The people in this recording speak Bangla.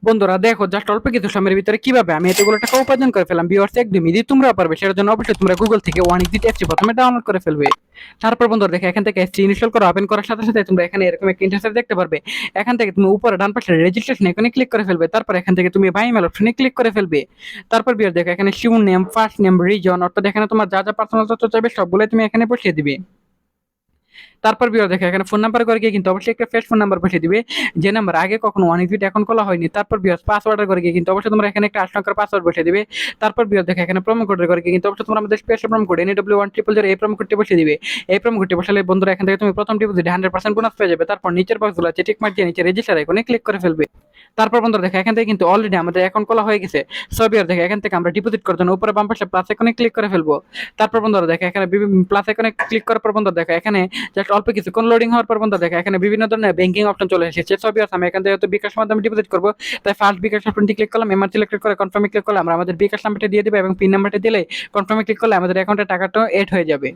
বন্ধুরা দেখো জাস্ট অল্প কিছু সময়ের ভিতরে কিভাবে আমি এতগুলো টাকা উপার্জন করে ফেলাম। ভিউয়ার্স একদমই যদি তোমরা পারবে সেটার জন্য অবশ্যই তোমরা গুগল থেকে ওয়ান এক্সিট অ্যাপটি প্রথমে ডাউনলোড করে ফেলবে। তারপর বন্ধুরা দেখো এখান থেকে অ্যাপটি ইনস্টল করা ওপেন করার সাথে সাথে তোমরা এখানে এরকম একটা ইন্টারফেস দেখতে পারবে। এখান থেকে তুমি উপরে ডান পাশে রেজিস্ট্রেশন এখানে ক্লিক করে ফেলবে। তারপর এখান থেকে তুমি বাই মেল অপশনে ক্লিক করে ফেলবে। তারপর ভিউয়ার্স দেখো এখানে শিউ নেম, ফার্স্ট নেম, রিজন অর্থাৎ এখানে তোমার যা যা পার্সোনাল তথ্য চাইবে সবগুলো তুমি এখানে বসিয়ে দিবে। তারপর বিও দেখো এখানে ফোন নাম্বার করে গিয়ে কিন্তু অবশ্যই একটা ফ্রেশ ফোন নাম্বার বসিয়ে দিবে, যে নাম্বার আগে কখনো ওয়ান এক্সিট অ্যাকাউন্ট খোলা হয়নি। তারপর বিও পাসওয়ার্ডের করে গিয়ে কিন্তু অবশ্যই তোমরা এখানে একটা 8 সংখ্যার পাসওয়ার্ড বসিয়ে দিবে। তারপর বিও দেখো এখানে প্রোমো কোডের করে গিয়ে কিন্তু অবশ্যই তোমরা আমাদের স্পেশাল প্রোমো কোড NW1000 এই প্রোমো কোডটি বসিয়ে দিবে। এই প্রোমো কোডটি বসালে বন্ধুরা এখান থেকে তুমি প্রথম ডিপোজিটে 100% বোনাস পেয়ে যাবে। তারপর নিচের বক্সগুলো আছে টিক মার্ক দিয়ে নিচে রেজিস্টার আইকনে ক্লিক করে ফেলবে। তারপর বন্ধুরা দেখো এখান থেকে কিন্তু অলরেডি আমাদের অ্যাকাউন্ট খোলা হয়ে গেছে। সো বিয়ার দেখো এখান থেকে আমরা ডিপোজিট করার জন্য উপরে বাম পাশে প্লাস আইকনে ক্লিক করে ফেলবো। তারপর বন্ধুরা দেখো এখানে প্লাস আইকনে ক্লিক করার পর বন্ধুরা দেখো এখানে জাস্ট অল্প কিছুক্ষণ লোডিং হওয়ার পর বন্ধুরা দেখো এখানে বিভিন্ন ধরনের ব্যাংকিং অপশন চলে এসেছে। সো বিয়ার আমি এখান থেকে তো বিকাশ মাধ্যমে ডিপোজিট করবো, তাই ফার্স্ট বিকাশ অপশনটি ক্লিক করলাম, এমআর সিলেক্ট করে কনফার্মে ক্লিক করলে আমরা আমাদের বিকাশ নাম্বারটা দিয়ে দেবো এবং পিন নাম্বারটা দিলে কনফার্মে ক্লিক করলে আমাদের অ্যাকাউন্টে টাকাটা এড হয়ে যাবে।